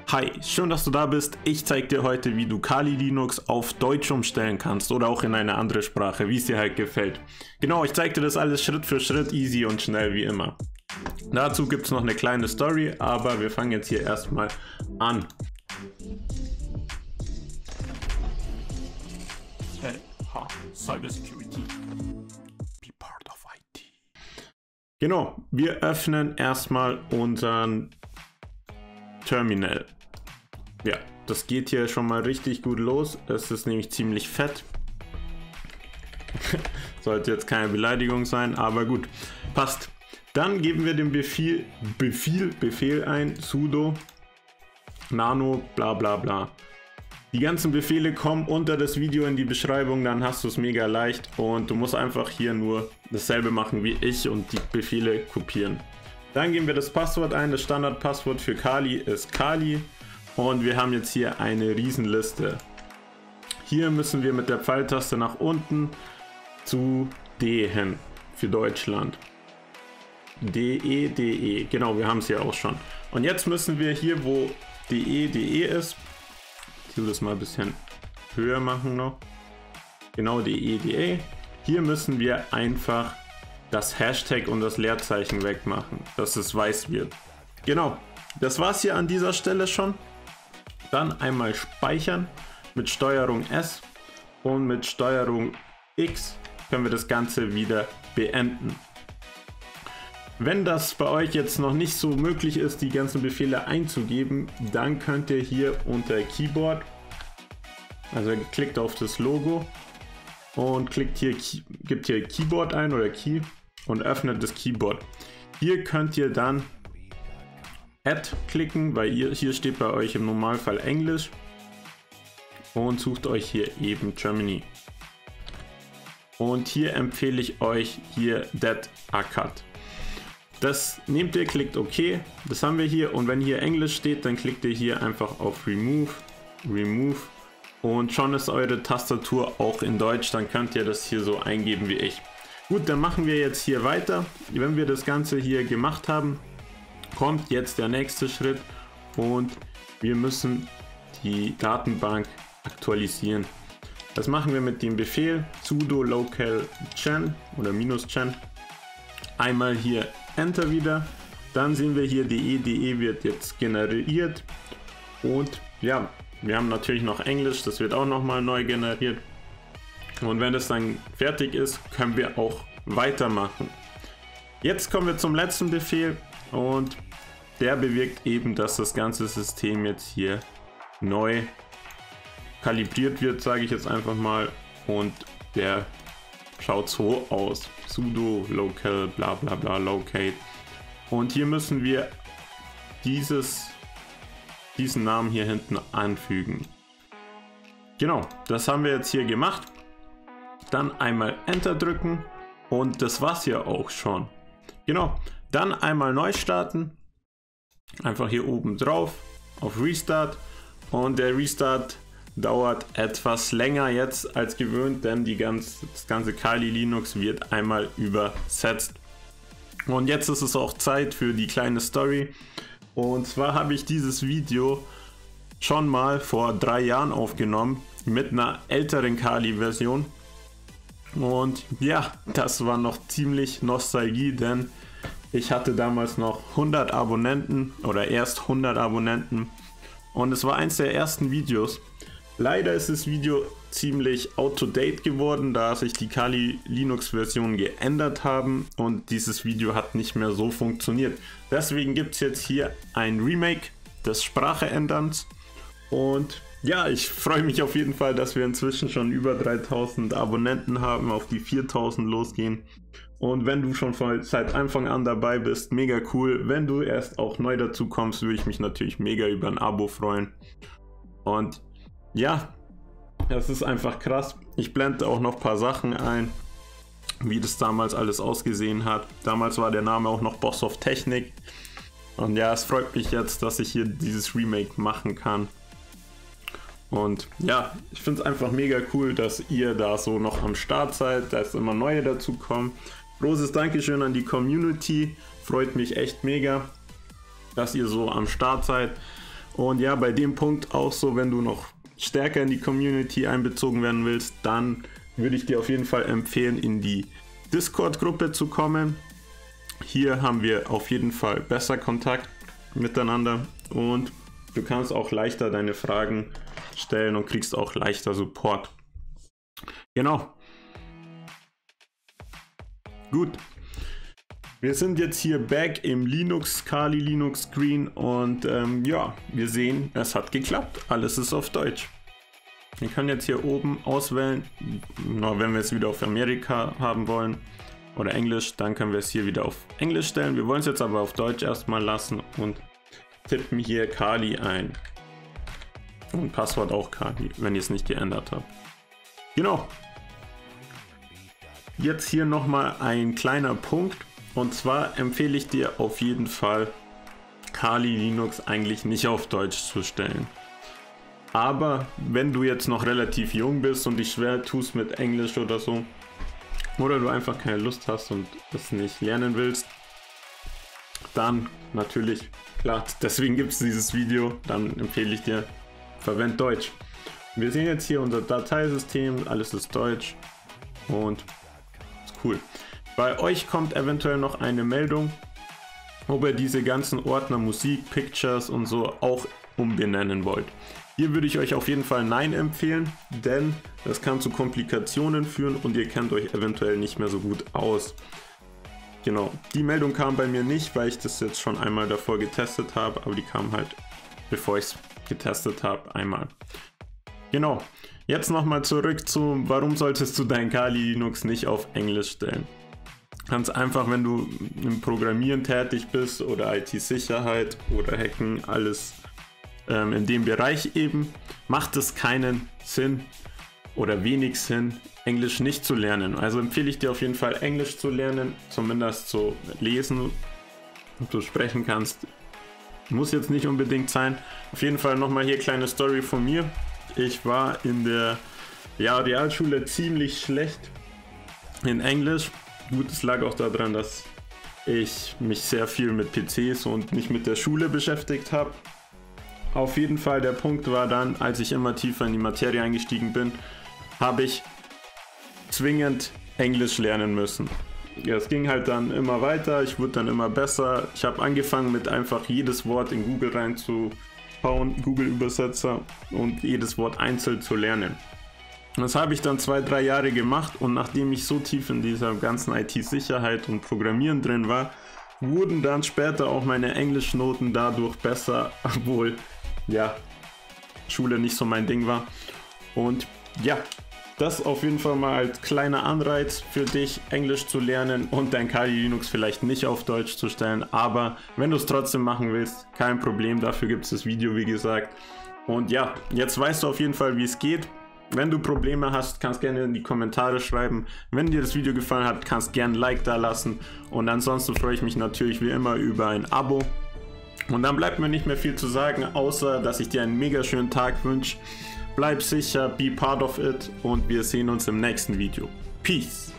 Hi, schön, dass du da bist. Ich zeige dir heute, wie du Kali Linux auf Deutsch umstellen kannst oder auch in eine andere Sprache, wie es dir halt gefällt. Genau, ich zeige dir das alles Schritt für Schritt, easy und schnell wie immer. Dazu gibt es noch eine kleine Story, aber wir fangen jetzt hier erstmal an. Cybersecurity. Be part of IT. Genau, wir öffnen erstmal unseren Terminal. Ja, das geht hier schon mal richtig gut los. Es ist nämlich ziemlich fett. Sollte jetzt keine Beleidigung sein, aber gut, passt. Dann geben wir den Befehl ein, sudo nano bla bla bla. Die ganzen Befehle kommen unter das Video in die Beschreibung, dann hast du es mega leicht und du musst einfach hier nur dasselbe machen wie ich und die Befehle kopieren. Dann geben wir das Passwort ein. Das Standardpasswort für Kali ist Kali und wir haben jetzt hier eine Riesenliste. Hier müssen wir mit der Pfeiltaste nach unten zu D hin für Deutschland. DE, genau, wir haben es hier auch schon. Und jetzt müssen wir hier, wo DE ist, ich will das mal ein bisschen höher machen noch. Genau, DE. Hier müssen wir einfach das Hashtag und das Leerzeichen wegmachen, dass es weiß wird. Genau, das war's hier an dieser Stelle schon. Dann einmal speichern mit Steuerung S und mit Steuerung X können wir das Ganze wieder beenden. Wenn das bei euch jetzt noch nicht so möglich ist, die ganzen Befehle einzugeben, dann könnt ihr hier unter Keyboard, also klickt auf das Logo und klickt hier, gibt hier Keyboard ein oder Key und öffnet das Keyboard. Hier könnt ihr dann Add klicken, weil hier steht bei euch im Normalfall Englisch und sucht euch hier eben Germany. Und hier empfehle ich euch hier That Akat. Das nehmt ihr, klickt OK, das haben wir hier und wenn hier Englisch steht, dann klickt ihr hier einfach auf Remove und schon ist eure Tastatur auch in Deutsch, dann könnt ihr das hier so eingeben wie ich. Gut, dann machen wir jetzt hier weiter. Wenn wir das Ganze hier gemacht haben, kommt jetzt der nächste Schritt und wir müssen die Datenbank aktualisieren. Das machen wir mit dem Befehl sudo local -gen oder -gen. Einmal hier Enter wieder, dann sehen wir hier DE wird jetzt generiert und ja, wir haben natürlich noch Englisch, das wird auch nochmal neu generiert und wenn es dann fertig ist, können wir auch weitermachen. Jetzt kommen wir zum letzten Befehl und der bewirkt eben, dass das ganze System jetzt hier neu kalibriert wird, sage ich jetzt einfach mal, und der schaut so aus, sudo local bla bla bla locate und hier müssen wir diesen Namen hier hinten anfügen. Genau, das haben wir jetzt hier gemacht. Dann einmal Enter drücken und das war's hier auch schon. Genau, dann einmal neu starten, einfach hier oben drauf auf Restart und der Restart dauert etwas länger jetzt als gewöhnt, denn das ganze Kali Linux wird einmal übersetzt. Und jetzt ist es auch Zeit für die kleine Story. Und zwar habe ich dieses Video schon mal vor 3 Jahren aufgenommen mit einer älteren Kali-Version. Und ja, das war noch ziemlich Nostalgie, denn ich hatte damals noch 100 Abonnenten oder erst 100 Abonnenten. Und es war eins der ersten Videos. Leider ist das Video ziemlich out-to-date geworden, da sich die Kali Linux Version geändert haben und dieses Video hat nicht mehr so funktioniert. Deswegen gibt es jetzt hier ein Remake des Spracheänderns und ja, ich freue mich auf jeden Fall, dass wir inzwischen schon über 3000 Abonnenten haben, auf die 4000 losgehen. Und wenn du schon seit Anfang an dabei bist, mega cool. Wenn du erst auch neu dazu kommst, würde ich mich natürlich mega über ein Abo freuen. Und ja, das ist einfach krass. Ich blende auch noch ein paar Sachen ein, wie das damals alles ausgesehen hat. Damals war der Name auch noch Boss of Technik. Und ja, es freut mich jetzt, dass ich hier dieses Remake machen kann. Und ja, ich finde es einfach mega cool, dass ihr da so noch am Start seid, dass immer neue dazu kommen. Großes Dankeschön an die Community. Freut mich echt mega, dass ihr so am Start seid. Und ja, bei dem Punkt auch so, wenn du noch stärker in die Community einbezogen werden willst, dann würde ich dir auf jeden Fall empfehlen, in die Discord-Gruppe zu kommen. Hier haben wir auf jeden Fall besser Kontakt miteinander und du kannst auch leichter deine Fragen stellen und kriegst auch leichter Support. Genau. Gut. Wir sind jetzt hier back im Kali Linux Screen und ja, wir sehen, es hat geklappt. Alles ist auf Deutsch. Wir können jetzt hier oben auswählen, wenn wir es wieder auf Amerika haben wollen oder Englisch, dann können wir es hier wieder auf Englisch stellen. Wir wollen es jetzt aber auf Deutsch erstmal lassen und tippen hier Kali ein. Und Passwort auch Kali, wenn ihr es nicht geändert habt. Genau. Jetzt hier nochmal ein kleiner Punkt. Und zwar empfehle ich dir auf jeden Fall, Kali Linux eigentlich nicht auf Deutsch zu stellen. Aber wenn du jetzt noch relativ jung bist und dich schwer tust mit Englisch oder so, oder du einfach keine Lust hast und das nicht lernen willst, dann natürlich, klar, deswegen gibt es dieses Video, dann empfehle ich dir, verwend Deutsch. Wir sehen jetzt hier unser Dateisystem, alles ist Deutsch und ist cool. Bei euch kommt eventuell noch eine Meldung, ob ihr diese ganzen Ordner Musik, Pictures und so auch umbenennen wollt. Hier würde ich euch auf jeden Fall Nein empfehlen, denn das kann zu Komplikationen führen und ihr kennt euch eventuell nicht mehr so gut aus. Genau, die Meldung kam bei mir nicht, weil ich das jetzt schon einmal davor getestet habe, aber die kam halt, bevor ich es getestet habe, einmal. Genau, jetzt nochmal zurück zu, warum solltest du dein Kali Linux nicht auf Englisch stellen? Ganz einfach, wenn du im Programmieren tätig bist oder IT-Sicherheit oder Hacken, alles in dem Bereich eben, macht es keinen Sinn oder wenig Sinn, Englisch nicht zu lernen. Also empfehle ich dir auf jeden Fall Englisch zu lernen, zumindest zu lesen, ob du sprechen kannst. Muss jetzt nicht unbedingt sein. Auf jeden Fall nochmal hier kleine Story von mir. Ich war in der Realschule ziemlich schlecht in Englisch. Gut, es lag auch daran, dass ich mich sehr viel mit PCs und nicht mit der Schule beschäftigt habe. Auf jeden Fall, der Punkt war dann, als ich immer tiefer in die Materie eingestiegen bin, habe ich zwingend Englisch lernen müssen. Ja, es ging halt dann immer weiter, ich wurde dann immer besser. Ich habe angefangen mit einfach jedes Wort in Google reinzuhauen, Google-Übersetzer, und jedes Wort einzeln zu lernen. Das habe ich dann 2-3 Jahre gemacht und nachdem ich so tief in dieser ganzen IT-Sicherheit und Programmieren drin war, wurden dann später auch meine Englischnoten dadurch besser, obwohl ja, Schule nicht so mein Ding war. Und ja, das auf jeden Fall mal als kleiner Anreiz für dich, Englisch zu lernen und dein Kali Linux vielleicht nicht auf Deutsch zu stellen. Aber wenn du es trotzdem machen willst, kein Problem, dafür gibt es das Video, wie gesagt. Und ja, jetzt weißt du auf jeden Fall, wie es geht. Wenn du Probleme hast, kannst gerne in die Kommentare schreiben. Wenn dir das Video gefallen hat, kannst gerne ein Like da lassen. Und ansonsten freue ich mich natürlich wie immer über ein Abo. Und dann bleibt mir nicht mehr viel zu sagen, außer dass ich dir einen mega schönen Tag wünsche. Bleib sicher, be part of it und wir sehen uns im nächsten Video. Peace!